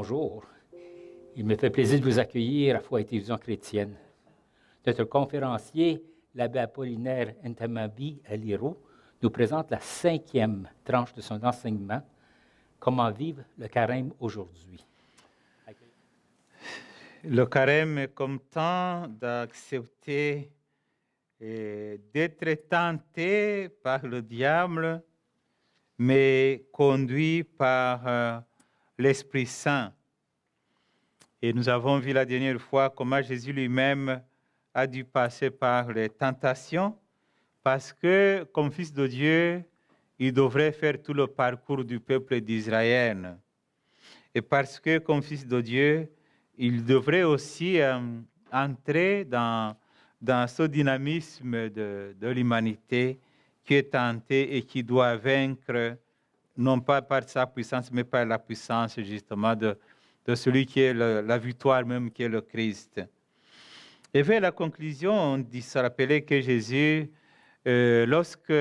bonjour. Il me fait plaisir de vous accueillir à Foi et Télévision chrétienne. Notre conférencier, l'abbé Apollinaire Ntamabi Aliro, nous présente la 5e tranche de son enseignement, Comment vivre le carême aujourd'hui. Le carême est comme temps d'accepter et d'être tenté par le diable, mais conduit par l'Esprit Saint. Et nous avons vu la dernière fois comment Jésus lui-même a dû passer par les tentations, parce que, comme Fils de Dieu, il devrait faire tout le parcours du peuple d'Israël. Et parce que, comme Fils de Dieu, il devrait aussi entrer dans ce dynamisme de l'humanité qui est tenté et qui doit vaincre, non pas par sa puissance, mais par la puissance justement de celui qui est la victoire même, qui est le Christ. Et vers la conclusion, on dit se rappeler que Jésus, lorsque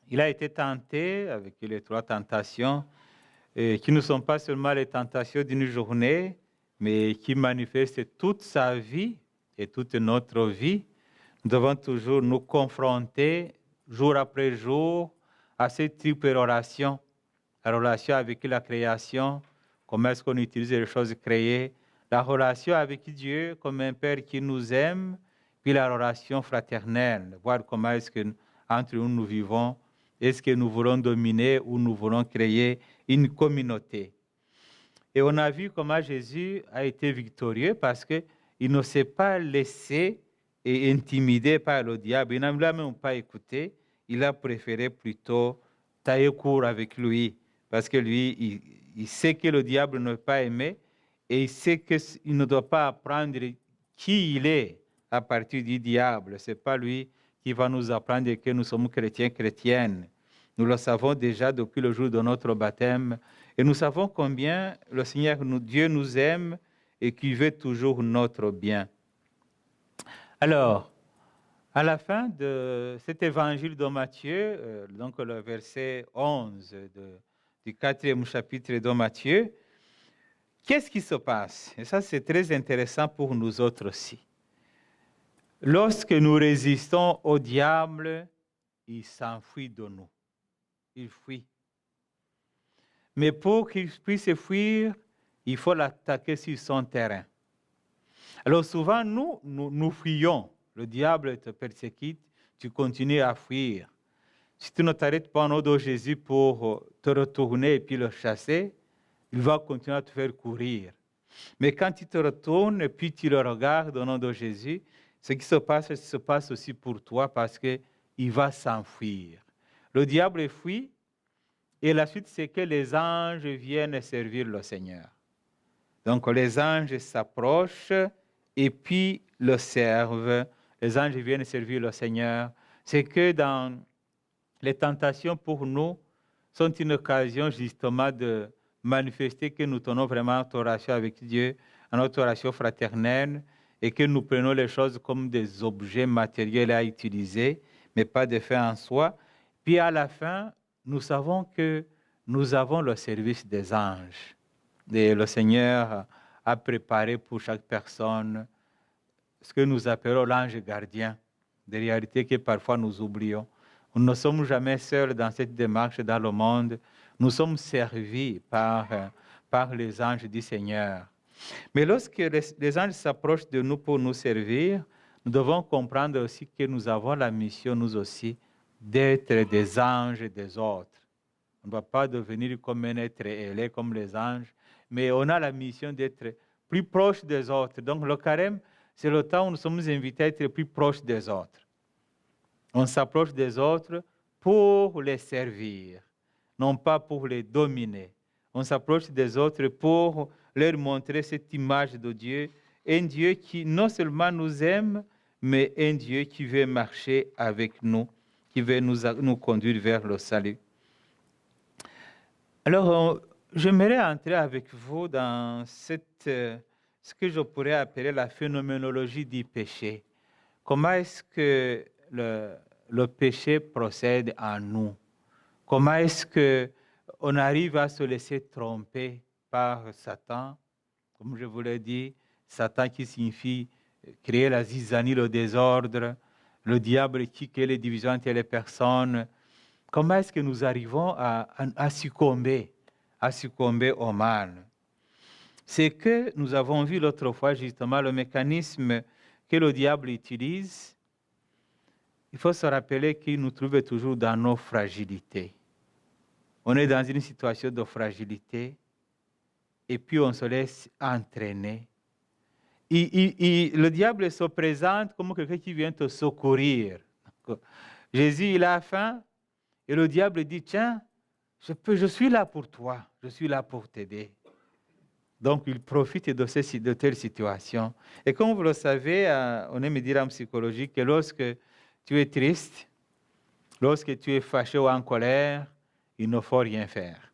il a été tenté avec les 3 tentations, qui ne sont pas seulement les tentations d'une journée, mais qui manifestent toute sa vie et toute notre vie, nous devons toujours nous confronter jour après jour à cette triple relation. La relation avec la création, comment est-ce qu'on utilise les choses créées, la relation avec Dieu comme un Père qui nous aime, puis la relation fraternelle, voir comment est-ce que entre nous vivons, est-ce que nous voulons dominer ou nous voulons créer une communauté. Et on a vu comment Jésus a été victorieux parce qu'il ne s'est pas laissé intimider par le diable. Il n'a même pas écouté. Il a préféré plutôt tailler court avec lui parce que lui, il sait que le diable ne veut pas aimer et il sait qu'il ne doit pas apprendre qui il est à partir du diable. Ce n'est pas lui qui va nous apprendre que nous sommes chrétiens, chrétiennes. Nous le savons déjà depuis le jour de notre baptême. Et nous savons combien le Seigneur, Dieu nous aime et qu'il veut toujours notre bien. Alors, à la fin de cet évangile de Matthieu, donc le verset 11 du 4e chapitre de Matthieu, qu'est-ce qui se passe? Et ça, c'est très intéressant pour nous autres aussi. Lorsque nous résistons au diable, il s'enfuit de nous. Il fuit. Mais pour qu'il puisse fuir, il faut l'attaquer sur son terrain. Alors souvent, nous fuyons. Le diable te persécute, tu continues à fuir. Si tu ne t'arrêtes pas au nom de Jésus pour te retourner et puis le chasser, il va continuer à te faire courir. Mais quand tu te retournes et puis tu le regardes au nom de Jésus, ce qui se passe aussi pour toi parce qu'il va s'enfuir. Le diable fuit. Et la suite, c'est que les anges viennent servir le Seigneur. Donc, les anges s'approchent et puis le servent. Les anges viennent servir le Seigneur. C'est que dans les tentations pour nous sont une occasion justement de manifester que nous tenons vraiment notre relation avec Dieu, notre relation fraternelle, et que nous prenons les choses comme des objets matériels à utiliser, mais pas de fait en soi. Puis à la fin, nous savons que nous avons le service des anges. Et le Seigneur a préparé pour chaque personne ce que nous appelons l'ange gardien, des réalités que parfois nous oublions. Nous ne sommes jamais seuls dans cette démarche dans le monde. Nous sommes servis par les anges du Seigneur. Mais lorsque les anges s'approchent de nous pour nous servir, nous devons comprendre aussi que nous avons la mission, nous aussi, d'être des anges des autres. On ne va pas devenir comme un être ailé comme les anges, mais on a la mission d'être plus proche des autres. Donc le carême, c'est le temps où nous sommes invités à être plus proches des autres. On s'approche des autres pour les servir, non pas pour les dominer. On s'approche des autres pour leur montrer cette image de Dieu, un Dieu qui non seulement nous aime, mais un Dieu qui veut marcher avec nous, qui veut nous conduire vers le salut. Alors, j'aimerais entrer avec vous dans ce que je pourrais appeler la phénoménologie du péché. Comment est-ce que le péché procède en nous? Comment est-ce qu'on arrive à se laisser tromper par Satan, comme je vous l'ai dit, Satan qui signifie créer la zizanie, le désordre, le diable qui crée les divisions entre les personnes. Comment est-ce que nous arrivons à succomber au mal? C'est que nous avons vu l'autre fois justement le mécanisme que le diable utilise. Il faut se rappeler qu'il nous trouve toujours dans nos fragilités. On est dans une situation de fragilité et puis on se laisse entraîner. Le diable se présente comme quelqu'un qui vient te secourir. Jésus, il a faim et le diable dit, tiens, je suis là pour toi, je suis là pour t'aider. Donc, il profite de telles situations. Et comme vous le savez, on aime dire en psychologie que lorsque tu es triste, lorsque tu es fâché ou en colère, il ne faut rien faire.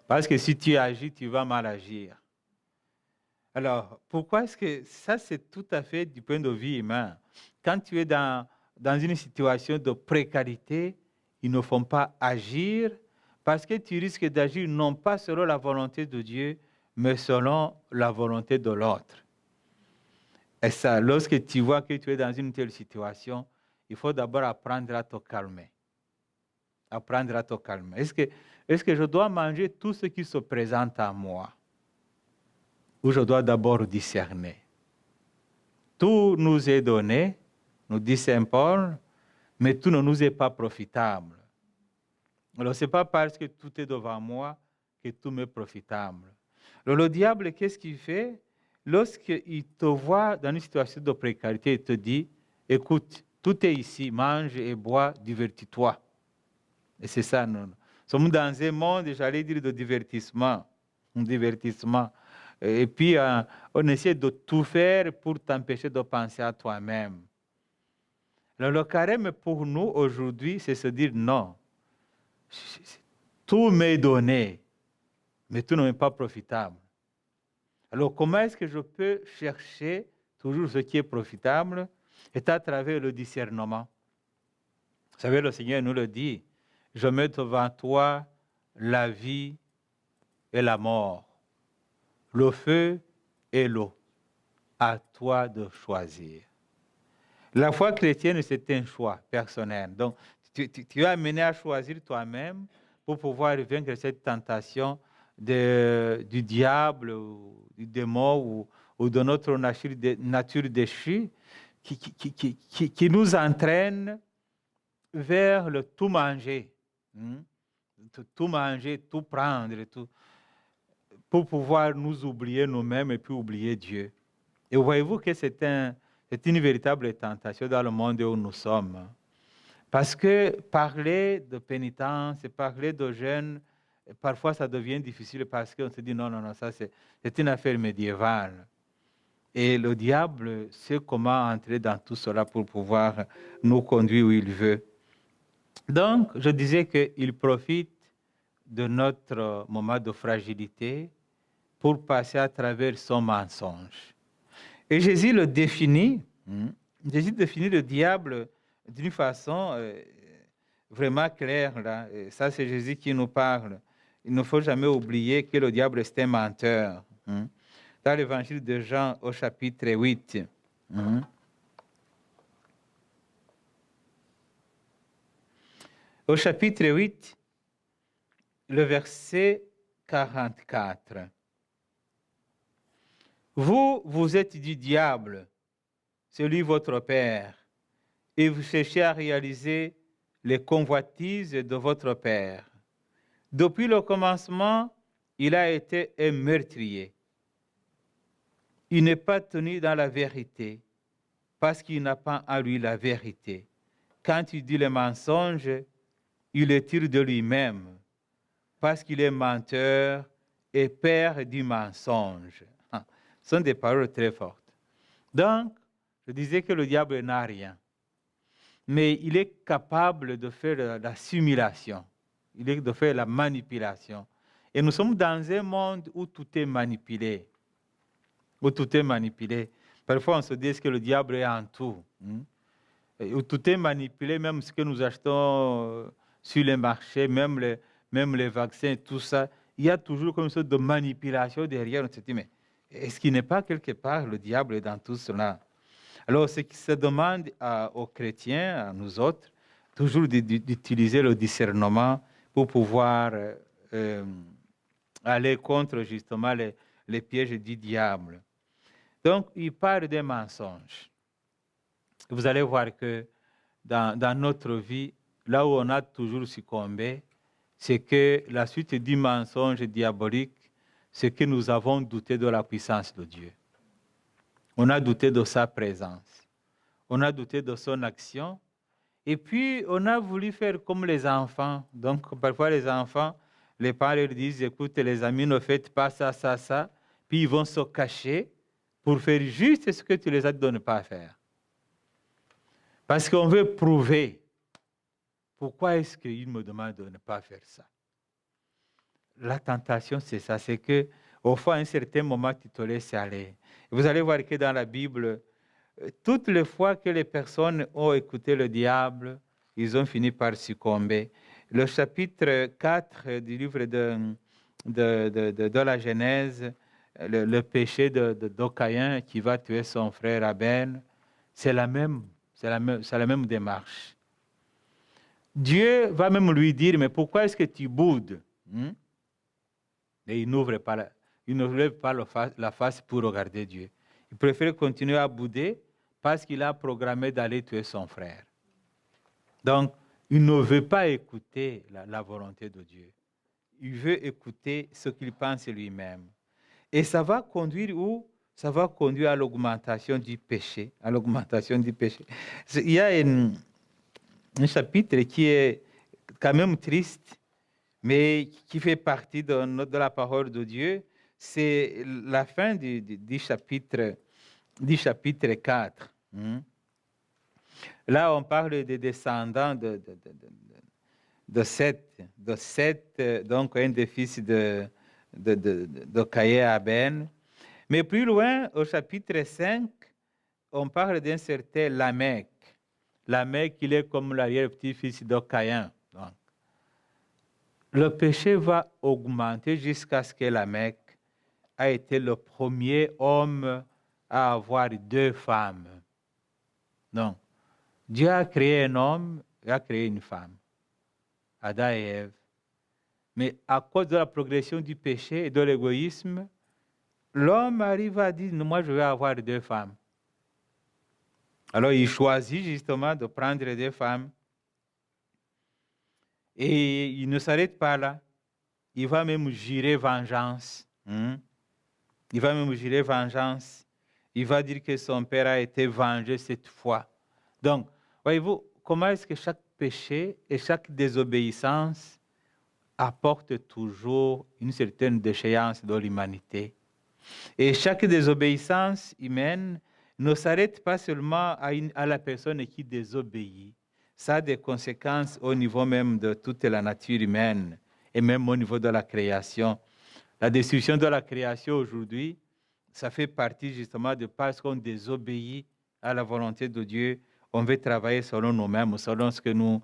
Parce que si tu agis, tu vas mal agir. Alors, pourquoi est-ce que ça, c'est tout à fait du point de vue humain. Quand tu es dans une situation de précarité, il ne faut pas agir parce que tu risques d'agir non pas selon la volonté de Dieu, mais selon la volonté de l'autre. Et ça, lorsque tu vois que tu es dans une telle situation, il faut d'abord apprendre à te calmer. Apprendre à te calmer. Est-ce que je dois manger tout ce qui se présente à moi? Ou je dois d'abord discerner? Tout nous est donné, nous dit Saint Paul, mais tout ne nous est pas profitable. Alors, ce n'est pas parce que tout est devant moi que tout m'est profitable. Alors, le diable, qu'est-ce qu'il fait? Lorsqu'il te voit dans une situation de précarité, il te dit, écoute, tout est ici, mange et bois, divertis-toi. Et c'est ça, nous sommes dans un monde, j'allais dire, de divertissement. Un divertissement. Et puis, on essaie de tout faire pour t'empêcher de penser à toi-même. Alors, le carême pour nous aujourd'hui, c'est se dire non. Tout m'est donné, mais tout ne m'est pas profitable. Alors, comment est-ce que je peux chercher toujours ce qui est profitable? C'est à travers le discernement. Vous savez, le Seigneur nous le dit, je mets devant toi la vie et la mort, le feu et l'eau. À toi de choisir. La foi chrétienne, c'est un choix personnel. Donc, tu es amené à choisir toi-même pour pouvoir vaincre cette tentation du diable, ou du démon, ou de notre nature déchue qui nous entraîne vers le tout manger. Tout manger, tout prendre, pour pouvoir nous oublier nous-mêmes et puis oublier Dieu. Et voyez-vous que c'est une véritable tentation dans le monde où nous sommes. Parce que parler de pénitence, parler de jeûne, parfois ça devient difficile parce qu'on se dit non, ça c'est une affaire médiévale. Et le diable sait comment entrer dans tout cela pour pouvoir nous conduire où il veut. Donc, je disais qu'il profite de notre moment de fragilité pour passer à travers son mensonge. Et Jésus le définit. Jésus définit le diable d'une façon vraiment claire. Là. Et ça, c'est Jésus qui nous parle. Il ne faut jamais oublier que le diable est un menteur. Dans l'évangile de Jean au chapitre 8. Au chapitre 8, le verset 44. Vous êtes du diable, celui votre père, et vous cherchez à réaliser les convoitises de votre père. Depuis le commencement, il a été un meurtrier. Il n'est pas tenu dans la vérité, parce qu'il n'a pas en lui la vérité. Quand il dit les mensonges, il les tire de lui-même, parce qu'il est menteur et père du mensonge. Ce sont des paroles très fortes. Donc, je disais que le diable n'a rien. Mais il est capable de faire la simulation. Il est de faire la manipulation. Et nous sommes dans un monde où tout est manipulé. Où tout est manipulé. Parfois, on se dit que le diable est en tout. Où tout est manipulé, même ce que nous achetons sur les marchés, même les vaccins, tout ça. il y a toujours comme une sorte de manipulation derrière. On se dit, mais est-ce qu'il n'est pas quelque part le diable est dans tout cela? Alors, ce qui se demande aux chrétiens, à nous autres, toujours d'utiliser le discernement pour pouvoir aller contre justement les pièges du diable. Donc, il parle des mensonges. Vous allez voir que dans notre vie, là où on a toujours succombé, c'est que la suite du mensonge diabolique, c'est que nous avons douté de la puissance de Dieu. On a douté de sa présence. On a douté de son action. Et puis, on a voulu faire comme les enfants. Donc, parfois, les enfants, les parents leur disent, écoute, les amis, ne faites pas ça, ça, ça. Puis, ils vont se cacher pour faire juste ce que tu les as dit de ne pas faire. Parce qu'on veut prouver. Pourquoi est-ce qu'il me demande de ne pas faire ça? La tentation, c'est ça. C'est qu'au fond, à un certain moment, tu te laisses aller. Vous allez voir que dans la Bible, toutes les fois que les personnes ont écouté le diable, ils ont fini par succomber. Le chapitre 4 du livre de la Genèse, le péché de Caïn qui va tuer son frère Abel, c'est la même démarche. Dieu va même lui dire, mais pourquoi est-ce que tu boudes? Et il n'ouvre pas la face pour regarder Dieu. Il préfère continuer à bouder parce qu'il a programmé d'aller tuer son frère. Donc, il ne veut pas écouter la volonté de Dieu. Il veut écouter ce qu'il pense lui-même. Et ça va conduire où? Ça va conduire à l'augmentation du péché. À l'augmentation du péché. Il y a un chapitre qui est quand même triste, mais qui fait partie de la parole de Dieu. C'est la fin du chapitre 4. Là, on parle des descendants de Seth, donc un des fils de Caïn et Abel. Mais plus loin, au chapitre 5, on parle d'un certain Lamech. Lamech, il est comme l'arrière-petit-fils de Caïn. Donc, le péché va augmenter jusqu'à ce que Lamech a été le premier homme à avoir 2 femmes. Donc, Dieu a créé un homme et a créé une femme, Adam et Ève. Mais à cause de la progression du péché et de l'égoïsme, l'homme arrive à dire, moi je vais avoir 2 femmes. Alors il choisit justement de prendre 2 femmes. Et il ne s'arrête pas là. Il va même jurer vengeance. Il va même jurer vengeance. Il va dire que son père a été vengé cette fois. Donc, voyez-vous, comment est-ce que chaque péché et chaque désobéissance apporte toujours une certaine déchéance de l'humanité. Et chaque désobéissance humaine ne s'arrête pas seulement à la personne qui désobéit. Ça a des conséquences au niveau même de toute la nature humaine et même au niveau de la création. La destruction de la création aujourd'hui, ça fait partie justement de parce qu'on désobéit à la volonté de Dieu. On veut travailler selon nous-mêmes, selon ce que nous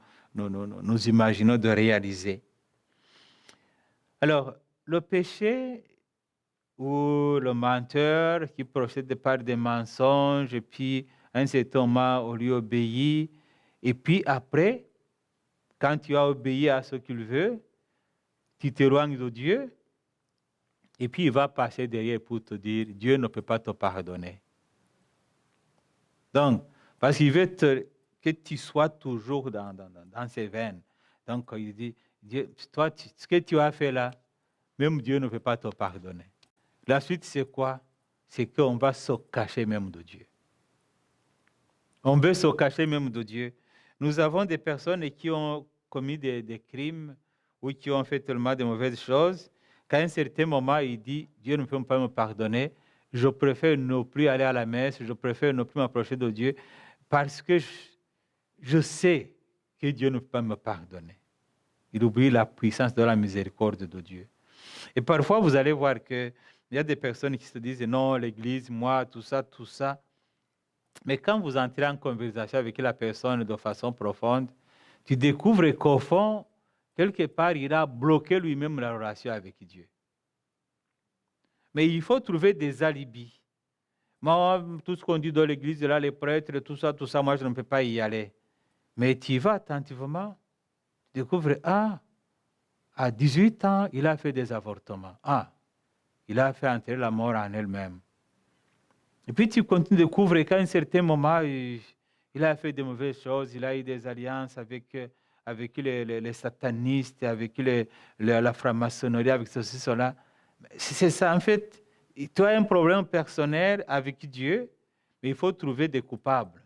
imaginons de réaliser. Alors, le péché ou le menteur qui procède par des mensonges, et puis à un certain moment, on lui obéit, et puis après, quand tu as obéi à ce qu'il veut, tu t'éloignes de Dieu, et puis il va passer derrière pour te dire, Dieu ne peut pas te pardonner. Donc, parce qu'il veut que tu sois toujours dans ses veines. Donc, il dit, Dieu, toi, ce que tu as fait là, même Dieu ne peut pas te pardonner. La suite, c'est quoi? C'est qu'on va se cacher même de Dieu. On veut se cacher même de Dieu. Nous avons des personnes qui ont commis des crimes ou qui ont fait tellement de mauvaises choses qu'à un certain moment, il dit, Dieu ne peut pas me pardonner, je préfère ne plus aller à la messe, je préfère ne plus m'approcher de Dieu parce que je sais que Dieu ne peut pas me pardonner. Il oublie la puissance de la miséricorde de Dieu. Et parfois, vous allez voir qu'il y a des personnes qui se disent, non, l'Église, moi, tout ça, tout ça. Mais quand vous entrez en conversation avec la personne de façon profonde, tu découvres qu'au fond, quelque part, il a bloqué lui-même la relation avec Dieu. Mais il faut trouver des alibis. Moi, tout ce qu'on dit dans l'église, là, les prêtres, tout ça, moi, je ne peux pas y aller. Mais tu y vas attentivement, tu découvres, à 18 ans, il a fait des avortements. Il a fait entrer la mort en elle-même. Et puis tu continues de découvrir qu'à un certain moment, il a fait de mauvaises choses, il a eu des alliances avec les satanistes, avec la franc-maçonnerie, avec ceci, cela. C'est ça, en fait, tu as un problème personnel avec Dieu, mais il faut trouver des coupables.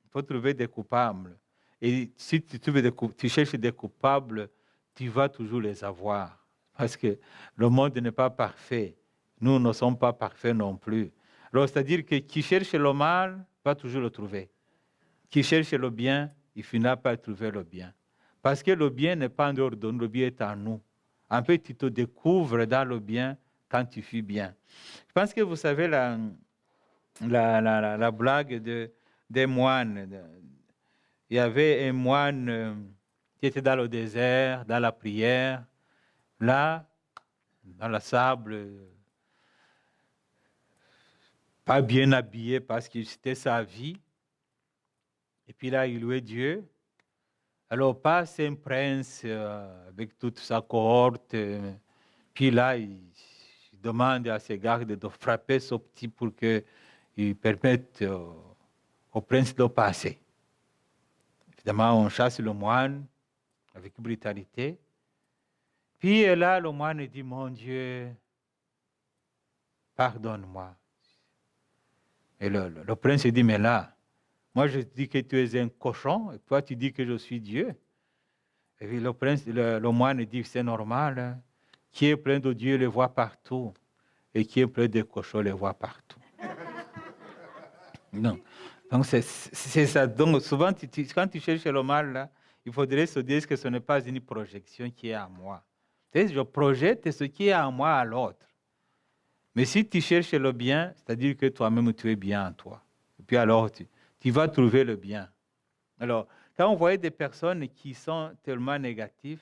Il faut trouver des coupables. Et si tu cherches des coupables, tu vas toujours les avoir. Parce que le monde n'est pas parfait. Nous ne sommes pas parfaits non plus. Alors, c'est-à-dire que qui cherche le mal va toujours le trouver. Qui cherche le bien, il finira par trouver le bien. Parce que le bien n'est pas en dehors de nous, le bien est en nous. En fait, tu te découvres dans le bien quand tu fais bien. Je pense que vous savez la blague des moines. Il y avait un moine qui était dans le désert, dans la prière, là, dans le sable, pas bien habillé parce que c'était sa vie. Et puis là, il louait Dieu. Alors passe un prince avec toute sa cohorte. Puis là, il demande à ses gardes de frapper ce petit pour qu'ils permettent au prince de passer. Évidemment, on chasse le moine avec brutalité. Puis là, le moine dit, mon Dieu, pardonne-moi. Et le prince dit, mais là, moi je dis que tu es un cochon, et toi tu dis que je suis Dieu. Et puis le moine dit, c'est normal, hein. Qui est plein de Dieu le voit partout, et qui est plein de cochons le voit partout. Non. Donc c'est ça. Donc souvent, quand tu cherches le mal, là, il faudrait se dire que ce n'est pas une projection qui est à moi. Je projette ce qui est à moi à l'autre. Mais si tu cherches le bien, c'est-à-dire que toi-même tu es bien en toi. Et puis alors, tu vas trouver le bien. Alors, quand on voit des personnes qui sont tellement négatives,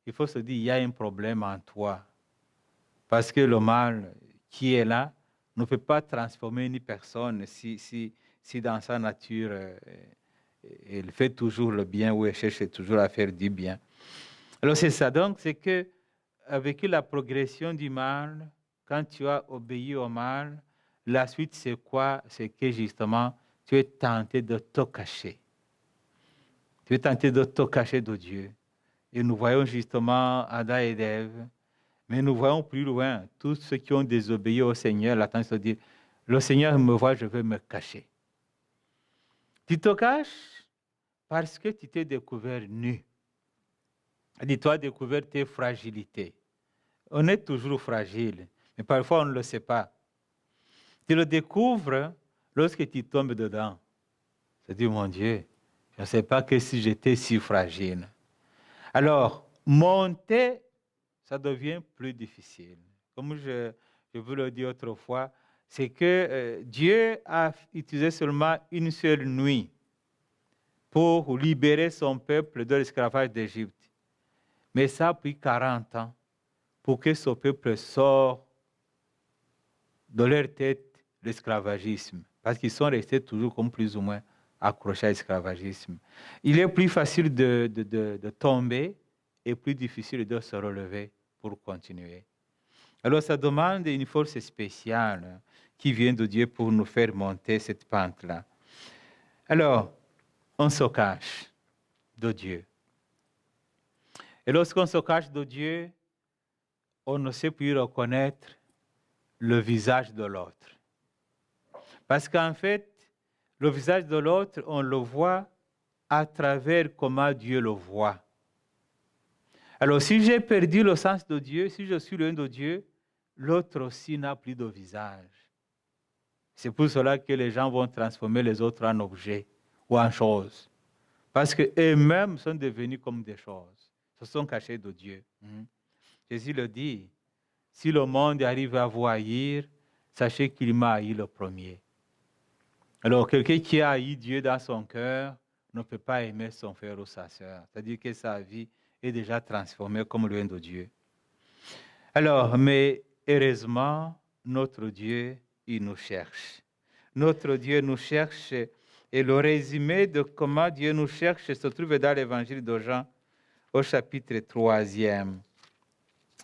il faut se dire il y a un problème en toi. Parce que le mal qui est là ne peut pas transformer une personne si dans sa nature, elle fait toujours le bien ou elle cherche toujours à faire du bien. Alors c'est ça. Donc, c'est que avec la progression du mal, quand tu as obéi au mal, la suite c'est quoi? C'est que justement, tu es tenté de te cacher. Tu es tenté de te cacher de Dieu. Et nous voyons justement Adam et Ève, mais nous voyons plus loin tous ceux qui ont désobéi au Seigneur, la tendance de dire, le Seigneur me voit, je vais me cacher. Tu te caches parce que tu t'es découvert nu. Tu as découvert tes fragilités. On est toujours fragile, mais parfois on ne le sait pas. Tu le découvres lorsque tu tombes dedans. Tu te dis, mon Dieu, je ne sais pas que si j'étais si fragile. Alors, monter, ça devient plus difficile. Comme je vous le dis autrefois, c'est que Dieu a utilisé seulement une seule nuit pour libérer son peuple de l'esclavage d'Égypte. Mais ça a pris 40 ans pour que ce peuple sorte de leur tête l'esclavagisme, parce qu'ils sont restés toujours comme plus ou moins accrochés à l'esclavagisme. Il est plus facile de tomber et plus difficile de se relever pour continuer. Alors ça demande une force spéciale qui vient de Dieu pour nous faire monter cette pente-là. Alors, on se cache de Dieu. Et lorsqu'on se cache de Dieu, on ne sait plus reconnaître le visage de l'autre. Parce qu'en fait, le visage de l'autre, on le voit à travers comment Dieu le voit. Alors, si j'ai perdu le sens de Dieu, si je suis loin de Dieu, l'autre aussi n'a plus de visage. C'est pour cela que les gens vont transformer les autres en objets ou en choses. Parce qu'eux-mêmes sont devenus comme des choses. Se sont cachés de Dieu. Jésus le dit, si le monde arrive à vous haïr, sachez qu'il m'a haï le premier. Alors, quelqu'un qui a haï Dieu dans son cœur ne peut pas aimer son frère ou sa sœur. C'est-à-dire que sa vie est déjà transformé comme le de Dieu. Alors, mais heureusement, notre Dieu, il nous cherche. Notre Dieu nous cherche. Et le résumé de comment Dieu nous cherche se trouve dans l'évangile de Jean, au chapitre 3e.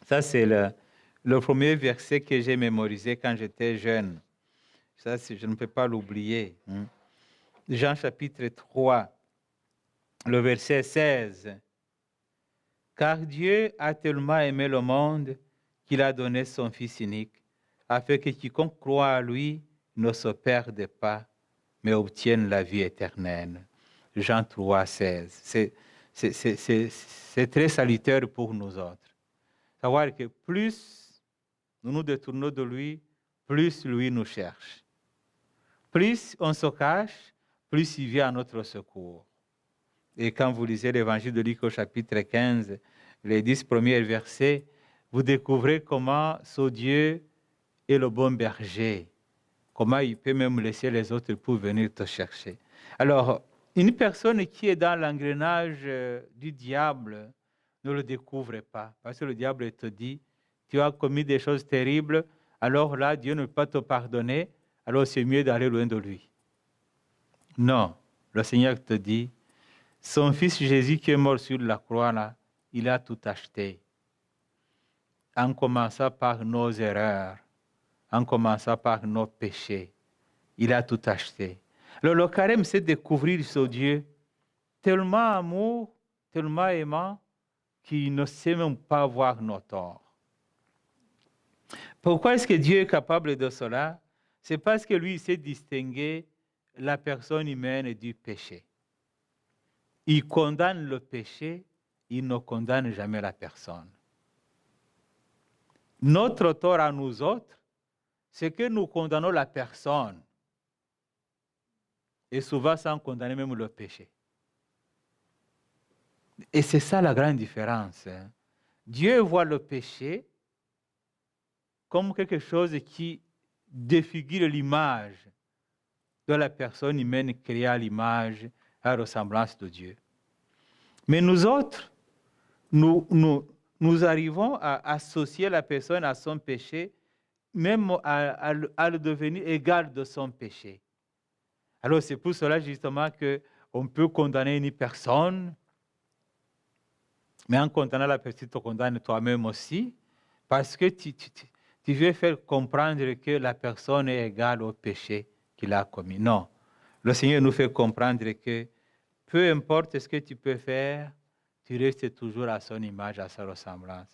Ça, c'est le premier verset que j'ai mémorisé quand j'étais jeune. Ça, je ne peux pas l'oublier. Jean chapitre 3, le verset 16. Car Dieu a tellement aimé le monde qu'il a donné son Fils unique, afin que quiconque croit à lui ne se perde pas, mais obtienne la vie éternelle. Jean 3, 16. C'est très salutaire pour nous autres. Savoir que plus nous nous détournons de lui, plus lui nous cherche. Plus on se cache, plus il vient à notre secours. Et quand vous lisez l'évangile de Luc au chapitre 15, les 10 premiers versets, vous découvrez comment ce Dieu est le bon berger, comment il peut même laisser les autres pour venir te chercher. Alors, une personne qui est dans l'engrenage du diable ne le découvre pas, parce que le diable te dit, tu as commis des choses terribles, alors là, Dieu ne peut pas te pardonner, alors c'est mieux d'aller loin de lui. Non, le Seigneur te dit, son Fils Jésus qui est mort sur la croix, là, il a tout acheté. En commençant par nos erreurs, en commençant par nos péchés, il a tout acheté. Alors le carême, c'est découvrir ce Dieu tellement amour, tellement aimant, qu'il ne sait même pas voir nos torts. Pourquoi est-ce que Dieu est capable de cela? C'est parce que lui, il sait distinguer la personne humaine du péché. Il condamne le péché, il ne condamne jamais la personne. Notre tort à nous autres, c'est que nous condamnons la personne. Et souvent sans condamner même le péché. Et c'est ça la grande différence. Dieu voit le péché comme quelque chose qui défigure l'image de la personne humaine créée à l'image, à la ressemblance de Dieu. Mais nous autres, nous arrivons à associer la personne à son péché, même à le devenir égal de son péché. Alors c'est pour cela justement qu'on peut condamner une personne, mais en condamnant la personne, tu te condamnes toi-même aussi, parce que tu veux faire comprendre que la personne est égale au péché qu'il a commis. Non, le Seigneur nous fait comprendre que peu importe ce que tu peux faire, tu restes toujours à son image, à sa ressemblance.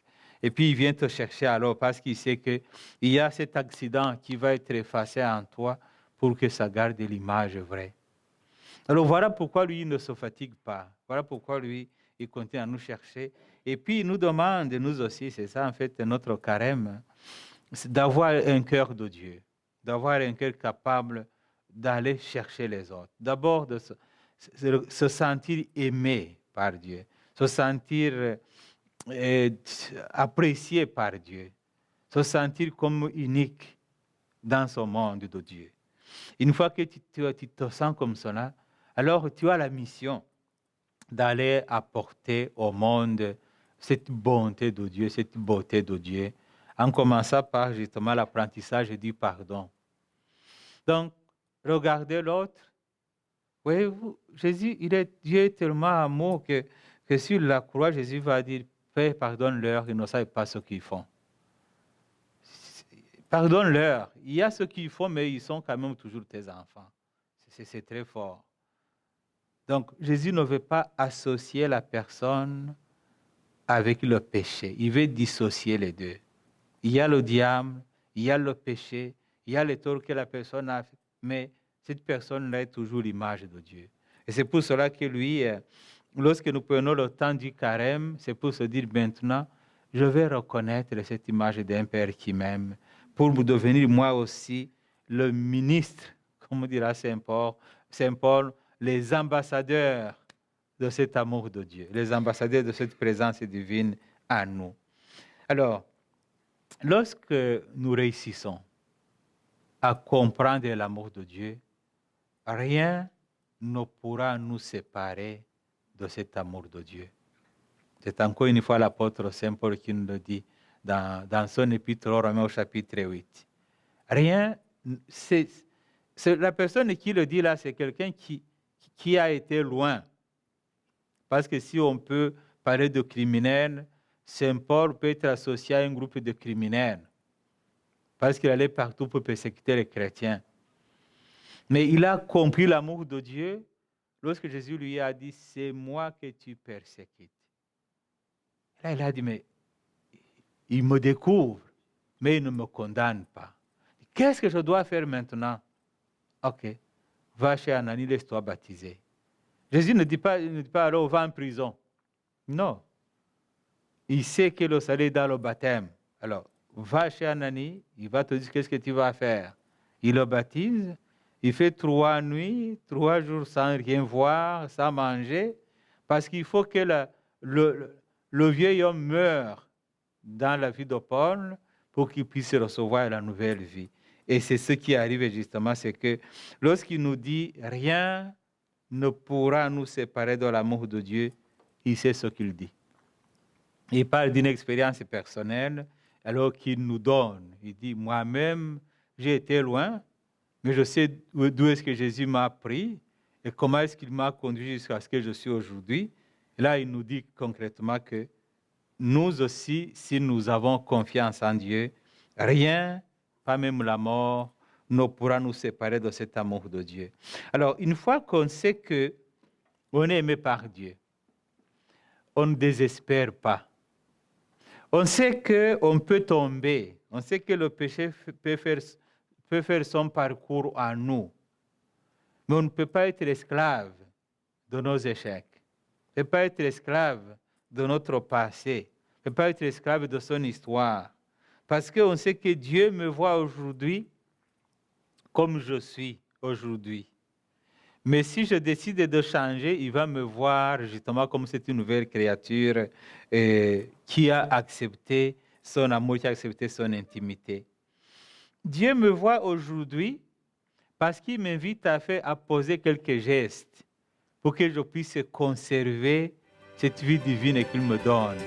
Et puis il vient te chercher alors parce qu'il sait qu'il y a cet accident qui va être effacé en toi pour que ça garde l'image vraie. Alors voilà pourquoi lui il ne se fatigue pas. Voilà pourquoi lui il continue à nous chercher. Et puis il nous demande, nous aussi, c'est ça en fait notre carême, c'est d'avoir un cœur de Dieu, d'avoir un cœur capable d'aller chercher les autres. D'abord de se sentir aimé par Dieu, se sentir apprécié par Dieu, se sentir comme unique dans ce monde de Dieu. Une fois que tu te sens comme cela, alors tu as la mission d'aller apporter au monde cette bonté de Dieu, cette beauté de Dieu, en commençant par justement l'apprentissage du pardon. Donc, regardez l'autre. Voyez-vous, Jésus, Dieu est tellement amour que sur la croix, Jésus va dire, Père, pardonne-leur, ils ne savent pas ce qu'ils font. Pardonne-leur. Il y a ce qu'ils font, mais ils sont quand même toujours tes enfants. C'est très fort. Donc, Jésus ne veut pas associer la personne avec le péché. Il veut dissocier les deux. Il y a le diable, il y a le péché, il y a les torts que la personne a fait, mais cette personne-là est toujours l'image de Dieu. Et c'est pour cela que lui, lorsque nous prenons le temps du carême, c'est pour se dire maintenant, je vais reconnaître cette image d'un Père qui m'aime, pour devenir moi aussi le ministre, comme dira Saint Paul, les ambassadeurs de cet amour de Dieu, les ambassadeurs de cette présence divine à nous. Alors, lorsque nous réussissons à comprendre l'amour de Dieu, rien ne pourra nous séparer de cet amour de Dieu. C'est encore une fois l'apôtre Saint Paul qui nous le dit dans son épître aux Romains au chapitre 8. Rien, c'est la personne qui le dit là, c'est quelqu'un qui a été loin. Parce que si on peut parler de criminels, Saint Paul peut être associé à un groupe de criminels. Parce qu'il allait partout pour persécuter les chrétiens. Mais il a compris l'amour de Dieu lorsque Jésus lui a dit, c'est moi que tu persécutes. Là, il a dit, mais il me découvre, mais il ne me condamne pas. Qu'est-ce que je dois faire maintenant? Ok, va chez Ananie, laisse-toi baptiser. Jésus ne dit pas alors va en prison. Non. Il sait que le salut est dans le baptême. Alors, va chez Ananie, il va te dire qu'est-ce que tu vas faire. Il le baptise, il fait 3 nuits, 3 jours sans rien voir, sans manger, parce qu'il faut que le vieil homme meure dans la vie de Paul pour qu'il puisse recevoir la nouvelle vie. Et c'est ce qui arrive justement, c'est que lorsqu'il nous dit rien ne pourra nous séparer de l'amour de Dieu, il sait ce qu'il dit. Il parle d'une expérience personnelle alors qu'il nous donne. Il dit, moi-même, j'ai été loin, mais je sais d'où est-ce que Jésus m'a pris et comment est-ce qu'il m'a conduit jusqu'à ce que je suis aujourd'hui. Et là, il nous dit concrètement que nous aussi, si nous avons confiance en Dieu, rien, pas même la mort, ne pourra nous séparer de cet amour de Dieu. Alors, une fois qu'on sait qu'on est aimé par Dieu, on ne désespère pas. On sait qu'on peut tomber, on sait que le péché peut faire son parcours en nous, mais on ne peut pas être esclave de nos échecs, on ne peut pas être esclave de notre passé, on ne peut pas être esclave de son histoire, parce qu'on sait que Dieu me voit aujourd'hui comme je suis aujourd'hui. Mais si je décide de changer, il va me voir justement comme c'est une nouvelle créature qui a accepté son amour, qui a accepté son intimité. Dieu me voit aujourd'hui parce qu'il m'invite à poser quelques gestes pour que je puisse conserver cette vie divine qu'il me donne.